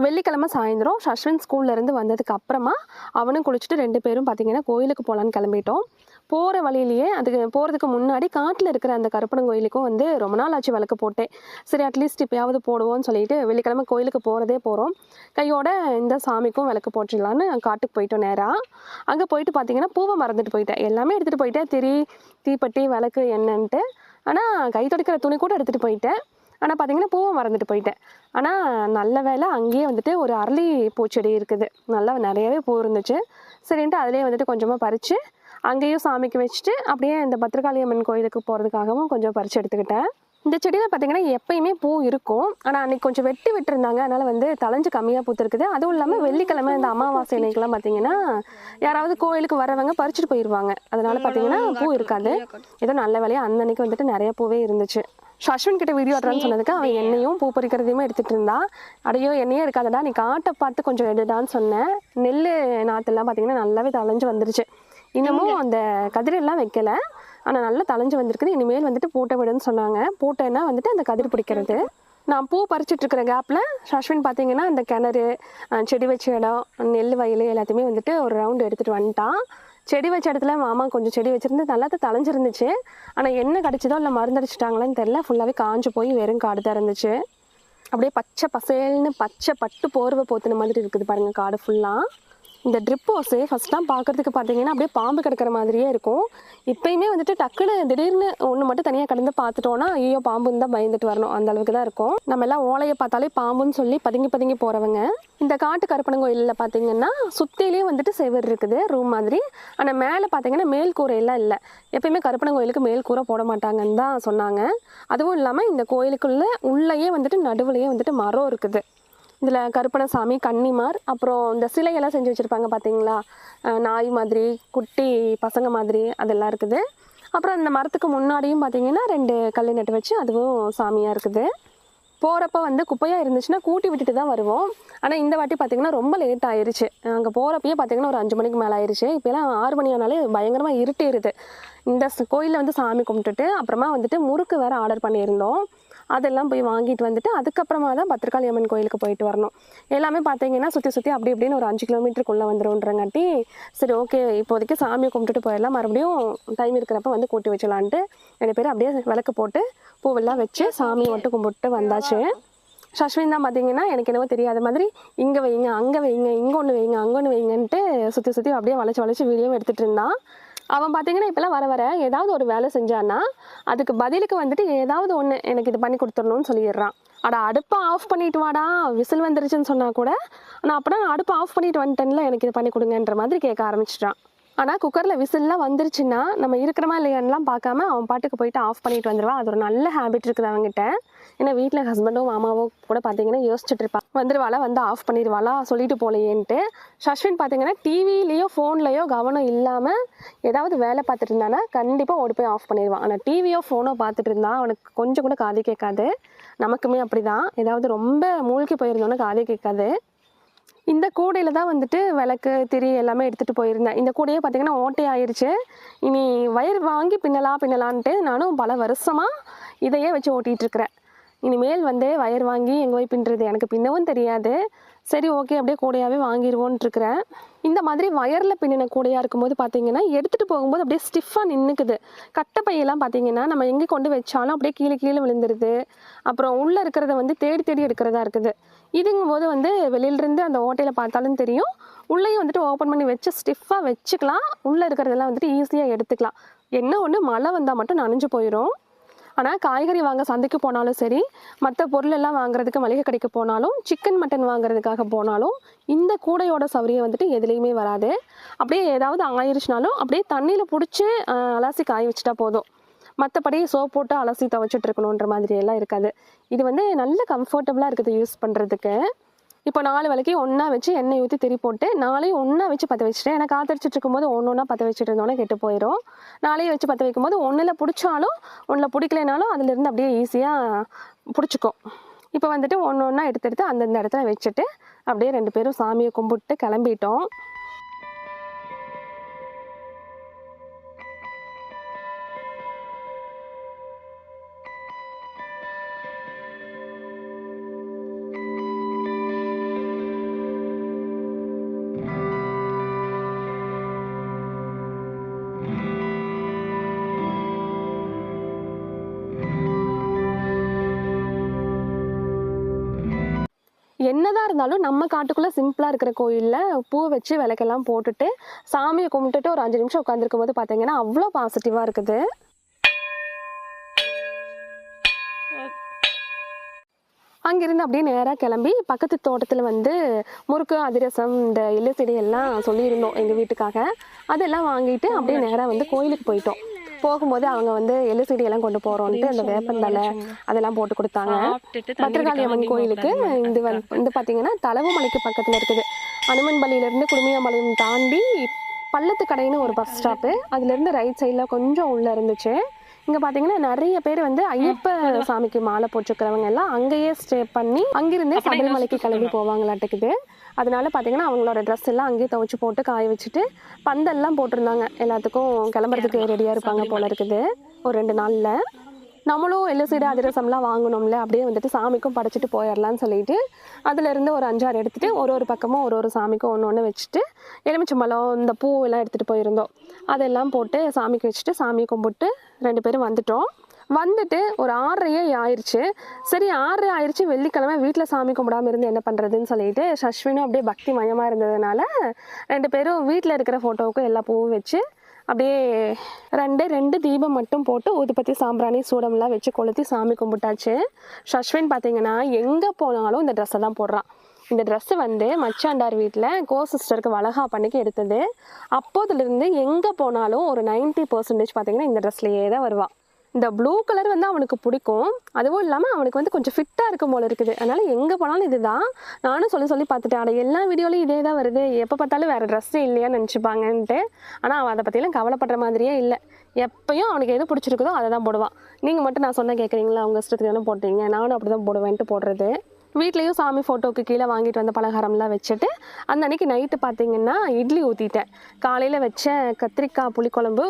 வெள்ளிக்கிழமை சாயந்தரம் ஷஸ்வின் ஸ்கூல்லேருந்து வந்ததுக்கு அப்புறமா அவனும் குளிச்சுட்டு 2 பேரும் பார்த்தீங்கன்னா கோயிலுக்கு போகலான்னு கிளம்பிட்டோம். போகிற வழியிலேயே அதுக்கு போகிறதுக்கு முன்னாடி காட்டில் இருக்கிற அந்த கருப்பணன் கோயிலுக்கும் வந்து ரொம்ப நாள் ஆச்சு விளக்கு போட்டேன். சரி அட்லீஸ்ட் இப்போயாவது போடுவோம்னு சொல்லிட்டு வெள்ளிக்கிழமை கோயிலுக்கு போகிறதே போகிறோம். கையோட இந்த சாமிக்கும் விளக்கு போட்டுடலான்னு காட்டுக்கு போயிட்டோம் நேராக. அங்கே போயிட்டு பார்த்தீங்கன்னா பூவை மறந்துட்டு போயிட்டேன். எல்லாமே எடுத்துகிட்டு போயிட்டேன், தீப்பெட்டி, விளக்கு என்னன்ட்டு. ஆனால் கை துடைக்கிற துணி கூட எடுத்துகிட்டு போயிட்டேன். ஆனால் பார்த்தீங்கன்னா பூவை மறந்துட்டு போயிட்டேன். ஆனால் நல்ல வேலை அங்கேயே வந்துட்டு ஒரு அரளி பூச்செடி இருக்குது, நல்லா நிறையவே பூ இருந்துச்சு. சரின்ட்டு அதிலே வந்துட்டு கொஞ்சமாக பறித்து அங்கேயும் சாமிக்கு வச்சுட்டு அப்படியே இந்த பத்திரகாளி அம்மன் கோயிலுக்கு போகிறதுக்காகவும் கொஞ்சம் பறித்து எடுத்துக்கிட்டேன். இந்த செடியில் பார்த்தீங்கன்னா எப்பயுமே பூ இருக்கும், ஆனால் அன்றைக்கி கொஞ்சம் வெட்டி விட்டுருந்தாங்க, அதனால் வந்து தளைஞ்சு கம்மியாக பூத்துருக்குது. அதுவும் இல்லாமல் வெள்ளிக்கிழமை இந்த அமாவாசை அன்னைக்கெல்லாம் பார்த்தீங்கன்னா யாராவது கோயிலுக்கு வரவங்க பறிச்சுட்டு போயிடுவாங்க, அதனால் பார்த்தீங்கன்னா பூ இருக்காது. ஏதோ நல்ல வேலையாக அந்த அன்னைக்கு வந்துட்டு நிறைய பூவே இருந்துச்சு. ஷஸ்வின் கிட்ட வீடியோ எடுறான்னு சொன்னதுக்கு அவன் என்னையும் பூ பறிக்கிறதையுமே எடுத்துகிட்டு இருந்தான். அடையோ என்னையே எடுக்காதடா, நீ காட்டை பார்த்து கொஞ்சம் எடுடான்னு சொன்னேன். நெல் நாற்றெல்லாம் பார்த்தீங்கன்னா நல்லாவே தளைஞ்சு வந்துருச்சு. இன்னமும் அந்த கதிரெல்லாம் வைக்கலை, ஆனால் நல்லா தளைஞ்சு வந்திருக்குது. இனிமேல் வந்துட்டு பூட்டை விடுன்னு சொன்னாங்க. பூட்டைன்னா வந்துட்டு அந்த கதிர் பிடிக்கிறது. நான் பூ பறிச்சுட்டு இருக்கிற கேப்பில் ஷஸ்வின் பார்த்தீங்கன்னா இந்த கிணறு, செடி வச்ச இடம், நெல் வயல் எல்லாத்தையுமே வந்துட்டு ஒரு ரவுண்டு எடுத்துகிட்டு வந்துட்டான். செடி வச்ச இடத்துல மாமா கொஞ்சம் செடி வச்சுருந்து நல்லா தளைஞ்சிருந்துச்சு. ஆனால் என்ன கடிச்சதோ இல்லை மருந்தடிச்சிட்டாங்களான்னு தெரில, ஃபுல்லாகவே காஞ்சு போய் வெறும் காடு தான் இருந்துச்சு. அப்படியே பச்சை பசேல்னு பச்சை பட்டு போர்வை போத்துன மாதிரி இருக்குது பாருங்கள் காடு ஃபுல்லாக. இந்த ட்ரிப் ஹவுஸு ஃபஸ்ட்லாம் பார்க்குறதுக்கு பார்த்தீங்கன்னா அப்படியே பாம்பு கிடக்கிற மாதிரியே இருக்கும். இப்போயுமே வந்துட்டு டக்குன்னு திடீர்னு ஒன்று மட்டும் தனியாக கடந்து பார்த்துட்டோன்னா ஐயோ பாம்புன்னு தான் பயந்துட்டு வரணும், அந்த அளவுக்கு தான் இருக்கும். நம்ம எல்லாம் ஓலையை பார்த்தாலே பாம்புன்னு சொல்லி பதுங்கி போகிறவங்க. இந்த காட்டு கருப்பணன் கோயிலில் பார்த்தீங்கன்னா சுற்றிலேயே வந்துட்டு செவர் இருக்குது ரூம் மாதிரி. ஆனால் மேலே பார்த்தீங்கன்னா மேல் கூரையெல்லாம் இல்லை. எப்பயுமே கருப்பணன் கோயிலுக்கு மேல் கூரை போட மாட்டாங்கன்னு தான் சொன்னாங்க. அதுவும் இல்லாமல் இந்த கோயிலுக்குள்ளே உள்ளேயே வந்துட்டு நடுவுலையே வந்துட்டு மரம் இருக்குது. இதில் கருப்பணசாமி, கன்னிமார், அப்புறம் இந்த சிலையெல்லாம் செஞ்சு வச்சுருப்பாங்க பார்த்தீங்களா, நாய் மாதிரி, குட்டி பசங்க மாதிரி, அதெல்லாம் இருக்குது. அப்புறம் அந்த மரத்துக்கு முன்னாடியும் பார்த்தீங்கன்னா 2 கல் நட்டு வச்சு அதுவும் சாமியாக இருக்குது. போகிறப்ப வந்து குப்பையாக இருந்துச்சுன்னா கூட்டி விட்டுட்டு தான் வருவோம். ஆனால் இந்த வாட்டி பார்த்திங்கன்னா ரொம்ப லேட் ஆயிடுச்சு. அங்கே போகிறப்பயே பார்த்திங்கன்னா ஒரு 5 மணிக்கு மேலே ஆயிடுச்சு. இப்போலாம் 6 மணி ஆனாலே பயங்கரமாக இருட்டிடுது. இந்த கோயிலில் வந்து சாமி கும்பிட்டுட்டு அப்புறமா வந்துட்டு முறுக்கு வேறு ஆர்டர் பண்ணியிருந்தோம். அதெல்லாம் போய் வாங்கிட்டு வந்துட்டு அதுக்கப்புறமா தான் பத்திரகாளி அம்மன் கோயிலுக்கு போயிட்டு வரணும். எல்லாமே பார்த்தீங்கன்னா சுற்றி அப்படி இப்படின்னு ஒரு 5 கிலோமீட்டருக்குள்ளே வந்துடும்ன்றங்காட்டி சரி ஓகே இப்போதைக்கு சாமியை கும்பிட்டுட்டு போயிடலாம், மறுபடியும் டைம் இருக்கிறப்ப வந்து கூட்டி வச்சலான்ட்டு 2 பேரும் அப்படியே விளக்கு போட்டு பூவெல்லாம் வச்சு சாமியை மட்டும் கும்பிட்டு வந்தாச்சு. ஷஸ்வின் தான் பார்த்தீங்கன்னா எனக்கு என்னவோ தெரியாத மாதிரி இங்கே வைங்க, அங்கே வைங்க, இங்கே ஒன்று வைங்க, அங்கே ஒன்று வைங்கன்ட்டு சுற்றி அப்படியே வளைச்சி வீடியோவும் எடுத்துகிட்டு இருந்தான். அவன் பார்த்தீங்கன்னா இப்போலாம் வர ஏதாவது ஒரு வேலை செஞ்சான்னா அதுக்கு பதிலுக்கு வந்துட்டு ஏதாவது ஒன்று எனக்கு இது பண்ணி கொடுத்துடணும்னு சொல்லிடுறான். அடுப்பை ஆஃப் பண்ணிட்டு வாடா, விசில் வந்துருச்சுன்னு சொன்னால் கூட நான் அப்படின்னா அடுப்பை ஆஃப் பண்ணிட்டு வந்துட்டேன்ல, எனக்கு இது பண்ணி கொடுங்கன்ற மாதிரி கேட்க ஆரம்பிச்சிட்டான். ஆனால் குக்கரில் விசில்லாம் வந்துருச்சுன்னா நம்ம இருக்கிறமா இல்லையான்லாம் பார்க்காம அவன் பாட்டுக்கு போயிட்டு ஆஃப் பண்ணிட்டு வந்துடுவான். அது ஒரு நல்ல ஹேபிட் இருக்குது அவங்ககிட்ட. ஏன்னா வீட்டில் ஹஸ்பண்டோ மாமாவோ கூட பார்த்தீங்கன்னா யோசிச்சுட்டு இருப்பான், வந்துடுவாளா வந்து ஆஃப் பண்ணிடுவாளா சொல்லிட்டு போலையேன்ட்டு. ஷஸ்வின் பார்த்தீங்கன்னா டிவிலேயோ ஃபோன்லேயோ கவனம் இல்லாமல் ஏதாவது வேலை பார்த்துட்டு இருந்தானா கண்டிப்பாக ஓடி போய் ஆஃப் பண்ணிடுவான். ஆனால் டிவியோ ஃபோனோ பார்த்துட்டு இருந்தா அவனுக்கு கொஞ்சம் கூட காது கேட்காது. நமக்குமே அப்படி தான், ஏதாவது ரொம்ப மூழ்கி போயிருந்தோன்னா காதே கேட்காது. இந்த கூடையில் தான் வந்துட்டு விளக்கு திரி எல்லாமே எடுத்துகிட்டு போயிருந்தேன். இந்த கூடையே பார்த்திங்கன்னா ஓட்டை ஆயிடுச்சு. இனி வயர் வாங்கி பின்னலான்ட்டு நானும் பல வருஷமாக இதையே வச்சு ஓட்டிகிட்ருக்கிறேன். இனிமேல் வந்து வயர் வாங்கி எங்கே போய் பின்னுறது எனக்கு பின்னவும் தெரியாது. சரி ஓகே அப்படியே கூடையாகவே வாங்கிடுவோன்ட்ருக்கிறேன். இந்த மாதிரி வயரில் பின்னின கூடையாக இருக்கும்போது பார்த்தீங்கன்னா எடுத்துகிட்டு போகும்போது அப்படியே ஸ்டிஃபாக நின்றுக்குது. கட்டைப்பையெல்லாம் பார்த்தீங்கன்னா நம்ம எங்கே கொண்டு வச்சாலும் அப்படியே கீழே விழுந்துருது. அப்புறம் உள்ளே இருக்கிறத வந்து தேடி எடுக்கிறதா இருக்குது. இதுங்கும்போது வந்து வெளியிலேருந்து அந்த ஓட்டையில் பார்த்தாலும் தெரியும், உள்ளேயும் வந்துட்டு ஓப்பன் பண்ணி வச்சு ஸ்டிஃபாக வச்சுக்கலாம். உள்ளே இருக்கிறதெல்லாம் வந்துட்டு ஈஸியாக எடுத்துக்கலாம். என்ன ஒன்று மழை வந்தால் மட்டும் நனைஞ்சு போயிடும். ஆனால் காய்கறி வாங்க சந்தைக்கு போனாலும் சரி, மற்ற பொருள் எல்லாம் வாங்குறதுக்கு மளிகை கடைக்கு போனாலும், சிக்கன் மட்டன் வாங்குறதுக்காக போனாலும் இந்த கூடையோட சௌரியம் வந்துட்டு எதுலேயுமே வராது. அப்படியே ஏதாவது ஆயிடுச்சுனாலும் அப்படியே தண்ணியில் பிடிச்சி அலசி காய வச்சுட்டா போதும். மற்றபடி சோப் போட்டு அலசி துவைச்சிட்டு இருக்கணுன்ற மாதிரி எல்லாம் இருக்காது. இது வந்து நல்ல கம்ஃபர்டபுளாக இருக்குது யூஸ் பண்ணுறதுக்கு. இப்போ 4 விளக்கி ஒன்றா வச்சு எண்ணெய் ஊற்றி திரி போட்டு 4ஐயும் ஒன்றா வச்சு பற்ற வச்சுட்டேன். ஏன்னா காத்தடிச்சிட்டு இருக்கும்போது ஒன்றா பற்ற வச்சுட்டு இருந்தோன்னே கெட்டு போயிடும். 4ஐயும் வச்சு பற்ற வைக்கும்போது ஒன்றில் பிடிச்சாலும் ஒன்றில் பிடிக்கலைனாலும் அதுலேருந்து அப்படியே ஈஸியாக பிடிச்சிக்கும். இப்போ வந்துட்டு ஒன்றா எடுத்து அந்தந்த இடத்துல வச்சுட்டு அப்படியே 2 பேரும் சாமியை கும்பிட்டு கிளம்பிட்டோம். என்னதான் இருந்தாலும் நம்ம காட்டுக்குள்ளே சிம்பிளாக இருக்கிற கோயிலில் பூ வச்சு விளக்கெல்லாம் போட்டுட்டு சாமியை கும்பிட்டுட்டு ஒரு 5 நிமிஷம் உட்காந்துருக்கும் போது பார்த்தீங்கன்னா அவ்வளோ பாசிட்டிவாக இருக்குது. அங்கிருந்து அப்படியே நேராக கிளம்பி பக்கத்து தோட்டத்தில் வந்து முறுக்கு, அதிரசம், இந்த எள்ளு செடி எல்லாம் சொல்லியிருந்தோம் எங்கள் வீட்டுக்காக. அதெல்லாம் வாங்கிட்டு அப்படியே நேராக வந்து கோயிலுக்கு போயிட்டோம். போகும்போது அவங்க வந்து எள்ளு செடியெல்லாம் கொண்டு போகிறோன்ட்டு அந்த வேப்பந்தலை அதெல்லாம் போட்டு கொடுத்தாங்க. பத்திரகாளி அம்மன் கோயிலுக்கு இது பார்த்தீங்கன்னா தலவுமலைக்கு பக்கத்தில் இருக்குது. அனுமன்பள்ளியிலேருந்து குடுமியாம்பாளையம் தாண்டி பள்ளத்து கடைன்னு ஒரு பஸ் ஸ்டாப்பு, அதுலேருந்து ரைட் சைடில் கொஞ்சம் உள்ளே இருந்துச்சு. இங்கே பார்த்தீங்கன்னா நிறைய பேர் வந்து ஐயப்ப சாமிக்கு மாலை போட்டுருக்கிறவங்க எல்லாம் அங்கேயே ஸ்டே பண்ணி அங்கிருந்தே சபரிமலைக்கு கிளம்பி போவாங்களாட்டுக்குது. அதனால பார்த்தீங்கன்னா அவங்களோட ட்ரெஸ் எல்லாம் அங்கேயே துவைச்சு போட்டு காய வச்சுட்டு பந்தல்லாம் போட்டிருந்தாங்க. எல்லாத்துக்கும் கிளம்புறதுக்கு ரெடியாக இருப்பாங்க போல இருக்குது. ஒரு 2 நாளில் நம்மளும் எள்ளு சீடை அதிரசம்லாம் வாங்கணும்ல, அப்படியே வந்துட்டு சாமிக்கும் படைச்சிட்டு போயிடலான்னு சொல்லிட்டு அதுலேருந்து ஒரு 5-6 எடுத்துகிட்டு ஒரு பக்கமும் ஒரு சாமிக்கும் ஒன்று வச்சுட்டு எலுமிச்சம்பழம் இந்த பூ எல்லாம் எடுத்துகிட்டு போயிருந்தோம். அதெல்லாம் போட்டு சாமிக்கு வச்சுட்டு சாமியை கும்பிட்டு 2 பேரும் வந்துட்டோம். வந்துட்டு ஒரு 6:30 ஆயிடுச்சு. சரி 6:30 ஆயிடுச்சு, வெள்ளிக்கிழமை வீட்டில் சாமி கும்பிடாமல் இருந்து என்ன பண்ணுறதுன்னு சொல்லிட்டு சஷ்வினும் அப்படியே பக்தி மயமாக இருந்ததுனால 2 பேரும் வீட்டில் இருக்கிற ஃபோட்டோவுக்கும் எல்லா பூவும் வச்சு அப்படியே 2 தீபம் மட்டும் போட்டு ஊதுபத்தி சாம்பிராணி சூடம்லாம் வச்சு கொளுத்தி சாமி கும்பிட்டாச்சு. சஷ்வின் பார்த்தீங்கன்னா எங்கே போனாலும் இந்த ட்ரெஸ்ஸை தான் போடுறான். இந்த ட்ரெஸ்ஸு வந்து மச்சாண்டார் வீட்டில் சிஸ்டருக்கு வளகாப்பண்ணிக்கு எடுத்தது. அப்போதுலேருந்து எங்கே போனாலும் ஒரு 90% பார்த்தீங்கன்னா இந்த ட்ரெஸ்லையே தான் வருவான். இந்த ப்ளூ கலர் வந்து அவனுக்கு பிடிக்கும். அதுவும் இல்லாமல் அவனுக்கு வந்து கொஞ்சம் ஃபிட்டாக இருக்கும் போல இருக்குது. அதனால் எங்கே போனாலும் இதுதான். நானும் சொல்லி பார்த்துட்டேன், ஆனால் எல்லா வீடியோலையும் இதே தான் வருது, எப்போ பார்த்தாலும் வேறு ட்ரெஸ்ஸே இல்லையான்னு நினச்சிப்பாங்கன்ட்டு. ஆனால் அவன் அதை பற்றிலாம் கவலைப்படுற மாதிரியே இல்லை. எப்பயும் அவனுக்கு எது பிடிச்சிருக்குதோ அதை தான் போடுவான். நீங்கள் மட்டும் நான் சொன்னால் கேட்குறீங்களா, அவங்க இஷ்டத்துக்கு தானே போட்டீங்க, நானும் அப்படி தான் போடுவேன்ட்டு போடுறது. வீட்லேயும் சாமி ஃபோட்டோவுக்கு கீழே வாங்கிட்டு வந்த பலகாரம்லாம் வச்சுட்டு அந்த அன்றைக்கி நைட்டு பார்த்திங்கன்னா இட்லி ஊற்றிட்டேன். காலையில் வச்ச கத்திரிக்காய் புளிக்குழம்பு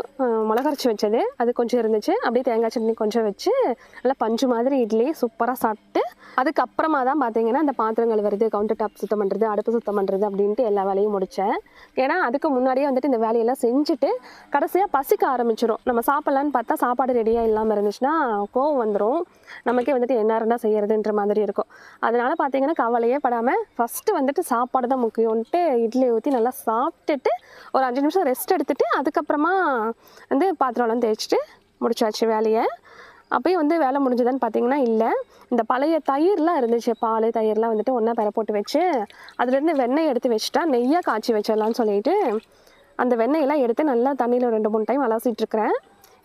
மிளகரைச்சி வச்சது அது கொஞ்சம் இருந்துச்சு. அப்படியே தேங்காய் சட்னி கொஞ்சம் வச்சு நல்லா பஞ்சு மாதிரி இட்லி சூப்பராக சாப்பிட்டு அதுக்கப்புறமா தான் பார்த்திங்கன்னா அந்த பாத்திரங்கள் வருது, கவுண்டர் டாப் சுத்தம் பண்ணுறது, அடுப்பு சுத்தம் பண்ணுறது அப்படின்ட்டு எல்லா வேலையும் முடித்தேன். ஏன்னா அதுக்கு முன்னாடியே வந்துட்டு இந்த வேலையெல்லாம் செஞ்சுட்டு கடைசியாக பசிக்க ஆரம்பிச்சிடும். நம்ம சாப்பிட்லான்னு பார்த்தா சாப்பாடு ரெடியாக இல்லாமல் இருந்துச்சுன்னா கோவம் வந்துடும். நமக்கே வந்துட்டு என்ன இருந்தால் செய்கிறதுன்ற மாதிரி இருக்கும். அதனால் பார்த்தீங்கன்னா கவலையே படாமல் ஃபஸ்ட்டு வந்துட்டு சாப்பாடு தான் முக்கியம்ன்ட்டு இட்லி ஊற்றி நல்லா சாப்பிட்டுட்டு ஒரு 5 நிமிஷம் ரெஸ்ட் எடுத்துகிட்டு அதுக்கப்புறமா வந்து பாத்திரம்லாம் தேய்ச்சிட்டு முடிச்சாச்சு வேலையை. அப்பயும் வந்து வேலை முடிஞ்சதுன்னு பார்த்தீங்கன்னா இல்லை, இந்த பழைய தயிர்லாம் இருந்துச்சு, பால் தயிர்லாம் வந்துட்டு ஒன்றா பெற போட்டு வச்சு அதுலேருந்து வெண்ணெய் எடுத்து வச்சுட்டா நெய்யாக காய்ச்சி வச்சிடலான்னு சொல்லிட்டு அந்த வெண்ணெயெல்லாம் எடுத்து நல்லா தண்ணியில் 2-3 டைம் அலசிட்டுருக்கிறேன்.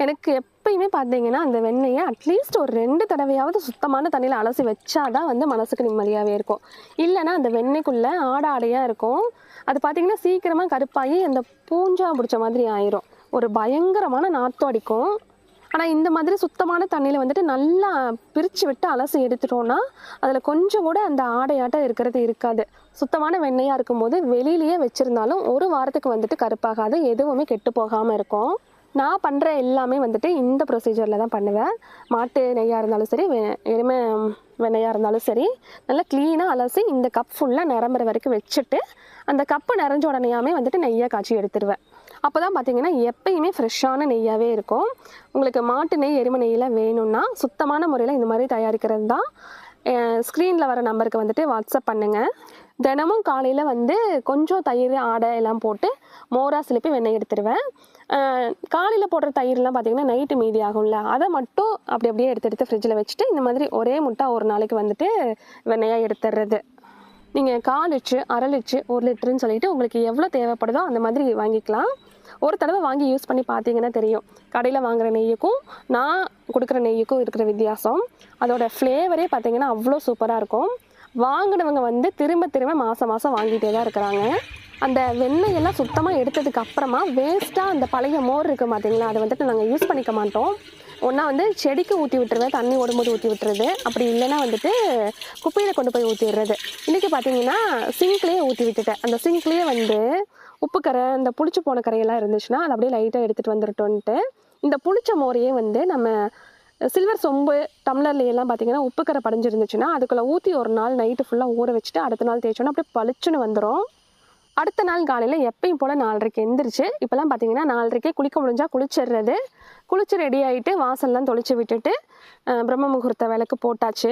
எனக்கு எப்பயுமே பார்த்தீங்கன்னா அந்த வெண்ணெயை அட்லீஸ்ட் ஒரு 2 தடவையாவது சுத்தமான தண்ணியில் அலசி வச்சாதான் வந்து மனசுக்கு நிம்மதியாகவே இருக்கும். இல்லைன்னா அந்த வெண்ணெய்க்குள்ளே ஆடையாக இருக்கும். அது பார்த்திங்கன்னா சீக்கிரமாக கருப்பாகி அந்த பூஞ்சா பிடிச்ச மாதிரி ஆயிரும். ஒரு பயங்கரமான நாற்றம் அடிக்கும். ஆனால் இந்த மாதிரி சுத்தமான தண்ணியில் வந்துட்டு நல்லா பிரித்து விட்டு அலசி எடுத்துட்டோன்னா அதில் கொஞ்சம் கூட அந்த ஆடையாட்டம் இருக்கிறது இருக்காது. சுத்தமான வெண்ணெயாக இருக்கும்போது வெளியிலேயே வச்சுருந்தாலும் 1 வாரத்துக்கு வந்துட்டு கருப்பாகாது, எதுவுமே கெட்டு போகாமல் இருக்கும். நான் பண்ணுற எல்லாமே வந்துட்டு இந்த ப்ரொசீஜரில் தான் பண்ணுவேன். மாட்டு நெய்யாக இருந்தாலும் சரி, எருமை வெண்ணெயாக இருந்தாலும் சரி, நல்லா க்ளீனாக அலசி இந்த கப் ஃபுல்லாக நிரம்புற வரைக்கும் வச்சுட்டு அந்த கப்பு நிறைஞ்ச உடனேயாமே வந்துட்டு நெய்யாக காய்ச்சி எடுத்துருவேன். அப்போ தான் பார்த்தீங்கன்னா எப்பயுமே ஃப்ரெஷ்ஷான நெய்யாகவே இருக்கும். உங்களுக்கு மாட்டு நெய் எருமை நெய்யெலாம் வேணும்னா சுத்தமான முறையில் இந்த மாதிரி தயாரிக்கிறது தான். ஸ்க்ரீனில் வர நம்பருக்கு வந்துட்டு வாட்ஸ்அப் பண்ணுங்கள். தினமும் காலையில் வந்து கொஞ்சம் தயிர் ஆடை எல்லாம் போட்டு மோராக சிலிப்பி வெண்ணெய் எடுத்துடுவேன். காலையில் போடுற தயிர்லாம் பார்த்திங்கன்னா நைட்டு மீதி ஆகும்ல, அதை மட்டும் அப்படியே எடுத்து ஃப்ரிட்ஜில் வச்சுட்டு இந்த மாதிரி ஒரே முட்டை ஒரு நாளைக்கு வந்துட்டு வெண்ணெயாக எடுத்துடுறது. நீங்கள் 1/4 லிட்ரு 1/2 லிட்ரு 1 லிட்டருன்னு சொல்லிட்டு உங்களுக்கு எவ்வளோ தேவைப்படுதோ அந்த மாதிரி வாங்கிக்கலாம். ஒரு தடவை வாங்கி யூஸ் பண்ணி பார்த்தீங்கன்னா தெரியும் கடையில் வாங்குகிற நெய்யுக்கும் நான் கொடுக்குற நெய்யுக்கும் இருக்கிற வித்தியாசம். அதோட ஃப்ளேவரே பார்த்திங்கன்னா அவ்வளோ சூப்பராக இருக்கும். வாங்கினவங்க வந்து திரும்ப மாதம் வாங்கிட்டே தான் இருக்கிறாங்க. அந்த வெண்ணெயெல்லாம் சுத்தமாக எடுத்ததுக்கு அப்புறமா வேஸ்ட்டாக அந்த பழைய மோர் இருக்குது பார்த்தீங்களா, அதை வந்துட்டு நாங்கள் யூஸ் பண்ணிக்க மாட்டோம். ஒன்றா வந்து செடிக்கு ஊற்றி விட்டுருவேன், தண்ணி ஓடும்போது ஊற்றி விட்டுறது, அப்படி இல்லைன்னா வந்துட்டு குப்பையில் கொண்டு போய் ஊற்றிடுறது. இன்றைக்கி பார்த்தீங்கன்னா சிங்க்லேயே ஊற்றி விட்டுட்டேன். அந்த சிங்க்லேயே வந்து உப்பு கரை, இந்த புளிச்சு போன கரையெல்லாம் இருந்துச்சுன்னா அதை அப்படியே லைட்டாக எடுத்துகிட்டு வந்துட்டோன்ட்டு இந்த புளிச்ச மோரையே வந்து நம்ம சில்வர் சொம்பு டம்ளர்லையெல்லாம் பார்த்திங்கன்னா உப்பு கரை படிஞ்சிருந்துச்சுன்னா அதுக்குள்ளே ஊற்றி ஒரு நாள் நைட்டு ஃபுல்லாக ஊற வச்சுட்டு அடுத்த நாள் தேய்ச்சோன்னா அப்படியே பளிச்சுன்னு வந்துடும். அடுத்த நாள் காலையில் எப்பயும் போல் 4:30க்கு எந்திரிச்சு இப்போலாம் பார்த்தீங்கன்னா 4:30க்கே குளிக்க முடிஞ்சால் குளிச்சிடுறது. குளிச்சு ரெடி ஆகிட்டு வாசல்லாம் தொளிச்சு விட்டுட்டு பிரம்ம முகூர்த்த விளக்கு போட்டாச்சு.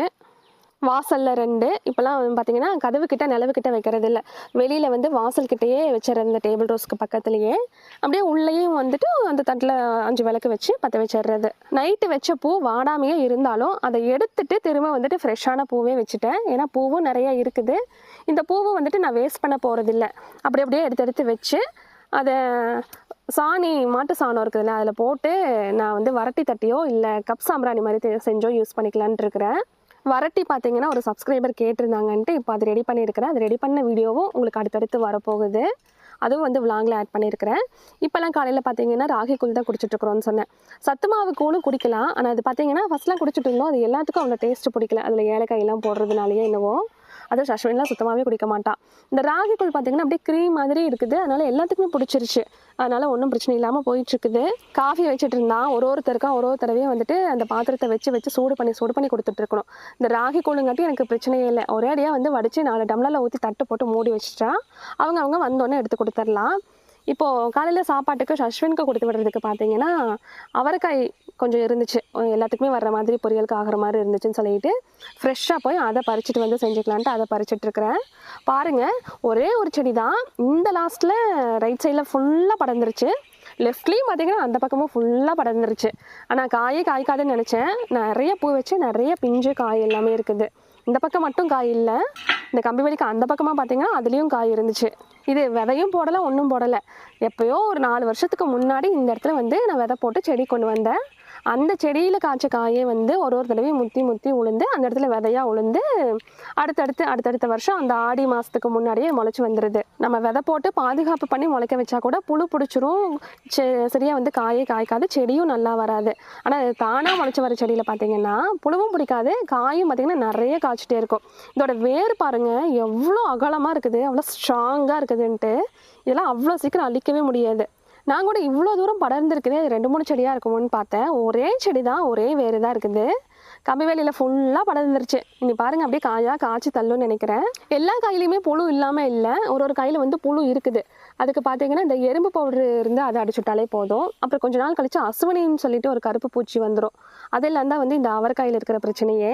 வாசலில் 2 இப்போலாம் பார்த்தீங்கன்னா கதவு கிட்ட நிலவு கிட்ட வைக்கிறது இல்லை, வெளியில் வந்து வாசல் கிட்டேயே வச்சிடறது. இந்த டேபிள் ரோஸ்க்கு பக்கத்துலேயே அப்படியே உள்ளேயும் வந்துட்டு அந்த தட்டில் 5 விளக்கு வச்சு பற்ற வச்சிடுறது. நைட்டு வச்ச பூ வாடாமையே இருந்தாலும் அதை எடுத்துட்டு திரும்ப வந்துட்டு ஃப்ரெஷ்ஷான பூவே வச்சுட்டேன். ஏன்னா பூவும் நிறைய இருக்குது. இந்த பூவும் வந்துட்டு நான் வேஸ்ட் பண்ண போகிறதில்ல. அப்படியே எடுத்து வச்சு அதை சாணி மாட்டு சாணம் இருக்குதுல்ல அதில் போட்டு நான் வந்து வரட்டி தட்டியோ இல்லை கப் சாம்பிராணி மாதிரி செஞ்சோ யூஸ் பண்ணிக்கலான்ட்டு இருக்கிறேன். வரட்டி பார்த்தீங்கன்னா ஒரு சப்ஸ்கிரைபர் கேட்டிருந்தாங்கன்ட்டு இப்போ அது ரெடி பண்ணியிருக்கிறேன். அது ரெடி பண்ண வீடியோவும் உங்களுக்கு அடுத்தடுத்து வரப்போகுது. அதுவும் வந்து விலாகில் ஆட் பண்ணியிருக்கிறேன். இப்போல்லாம் காலையில் பார்த்தீங்கன்னா ராகி கூழ் தான் குடிச்சிட்ருக்குறோன்னு சொன்னேன். சத்து மாவு கூழும் குடிக்கலாம். ஆனால் அது பார்த்தீங்கன்னா ஃபஸ்ட்லாம் குடிச்சிட்டு இருந்தோம், அது எல்லாத்துக்கும் அவ்வளோ டேஸ்ட்டு பிடிக்கல. அதில் ஏலக்காயெல்லாம் போடுறதுனாலேயே என்னவோ. அதுவும் சஷ்வின்லாம் சுத்தமாகவே குடிக்க மாட்டான். இந்த ராகி கூழ் பார்த்தீங்கன்னா அப்படியே க்ரீம் மாதிரி இருக்குது, அதனால் எல்லாத்துக்குமே பிடிச்சிருச்சு. அதனால் ஒன்றும் பிரச்சனை இல்லாமல் போயிட்டுருக்குது. காஃபி வச்சுட்டு இருந்தான் ஒருத்தருக்கா ஒரு தடவையும் வந்துட்டு அந்த பாத்திரத்தை வச்சு சூடு பண்ணி கொடுத்துட்ருக்கணும். இந்த ராகி கூழுங்காட்டி எனக்கு பிரச்சனையே இல்லை. ஒரே அடியாக வந்து வடித்து 4 டம்ளரில் ஊற்றி தட்டு போட்டு மூடி வச்சுட்டா அவங்க வந்தோடனே எடுத்து கொடுத்துடலாம். இப்போது காலையில் சாப்பாட்டுக்கு சஷ்வினுக்கு கொடுத்து விடுறதுக்கு பார்த்தீங்கன்னா அவரைக்காய் கொஞ்சம் இருந்துச்சு, எல்லாத்துக்குமே வர்ற மாதிரி பொரியலுக்கு ஆகிற மாதிரி இருந்துச்சுன்னு சொல்லிட்டு ஃப்ரெஷ்ஷாக போய் அதை பறிச்சுட்டு வந்து செஞ்சுக்கலான்ட்டு அதை பறிச்சிட்ருக்கிறேன். பாருங்கள், ஒரே ஒரு செடி தான். இந்த லாஸ்ட்டில் ரைட் சைடில் ஃபுல்லாக படர்ந்துருச்சு, லெஃப்ட்லேயும் பார்த்தீங்கன்னா அந்த பக்கமும் ஃபுல்லாக படர்ந்துருச்சு. ஆனால் காயே காய்க்காதுன்னு நினச்சேன். நிறைய பூ வச்சு நிறைய பிஞ்சு காய் எல்லாமே இருக்குது. இந்த பக்கம் மட்டும் காய் இல்லை, இந்த கம்பி வேலிக்கு அந்த பக்கமாக பார்த்தீங்கன்னா அதுலேயும் காய் இருந்துச்சு. இது விதையும் போடலை, ஒன்றும் போடலை. எப்போயோ ஒரு 4 வருஷத்துக்கு முன்னாடி இந்த இடத்துல வந்து நான் விதை போட்டு செடி கொண்டு வந்தேன். அந்த செடியில் காய்ச்ச காயே வந்து ஒரு தடவையும் முத்தி உளுந்து அந்த இடத்துல விதையாக உளுந்து அடுத்தடுத்த வருஷம் அந்த ஆடி மாதத்துக்கு முன்னாடியே முளைச்சி வந்துடுது. நம்ம விதை போட்டு பாதுகாப்பு பண்ணி முளைக்க வச்சா கூட புழு பிடிச்சிரும், சரியாக வந்து காயே காய்க்காது, செடியும் நல்லா வராது. ஆனால் தானாக முளைச்சி வர செடியில் பார்த்தீங்கன்னா புழுவும் பிடிக்காது, காயும் பார்த்தீங்கன்னா நிறைய காய்ச்சிட்டே இருக்கும். இதோட வேர் பாருங்கள் எவ்வளோ அகலமாக இருக்குது, அவ்வளோ ஸ்ட்ராங்காக இருக்குதுன்ட்டு. இதெல்லாம் அவ்வளோ சீக்கிரம் அழிக்கவே முடியாது. நான் கூட இவ்வளோ தூரம் படர்ந்துருக்குது, அது 2-3 செடியாக இருக்குமோன்னு பார்த்தேன். ஒரே செடி தான், ஒரே வேறு தான் இருக்குது. கம்பி வேலியில் ஃபுல்லாக படர்ந்துருச்சு. இனி பாருங்கள் அப்படியே காய்ச்சி தள்ளுன்னு நினைக்கிறேன். எல்லா காயிலையுமே புழு இல்லாமல் இல்லை, ஒரு காயில் வந்து புழு இருக்குது. அதுக்கு பார்த்தீங்கன்னா இந்த எறும்பு பவுடர் இருந்து அதை அடிச்சுட்டாலே போதும். அப்புறம் கொஞ்ச நாள் கழிச்சு அசுவனின்னு சொல்லிட்டு ஒரு கருப்பு பூச்சி வந்துடும். அதெல்லாம் தான் வந்து இந்த அவரைக்காயில் இருக்கிற பிரச்சனையே.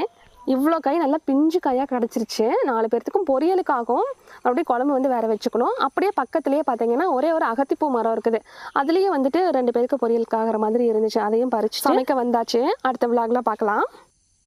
இவ்வளோ காய் நல்லா பிஞ்சு காயாக கிடச்சிருச்சு. 4 பேர்த்துக்கும் பொரியலுக்காகும், அப்படியே குழம்பு வந்து வேறு வச்சுக்கணும். அப்படியே பக்கத்துலேயே பார்த்தீங்கன்னா ஒரே ஒரு அகத்திப்பூ மரம் இருக்குது, அதுலேயே வந்துட்டு 2 பேருக்கு பொரியலுக்காகிற மாதிரி இருந்துச்சு. அதையும் பறிச்சு சமைக்க வந்தாச்சு. அடுத்த விலாகில் பார்க்கலாம்.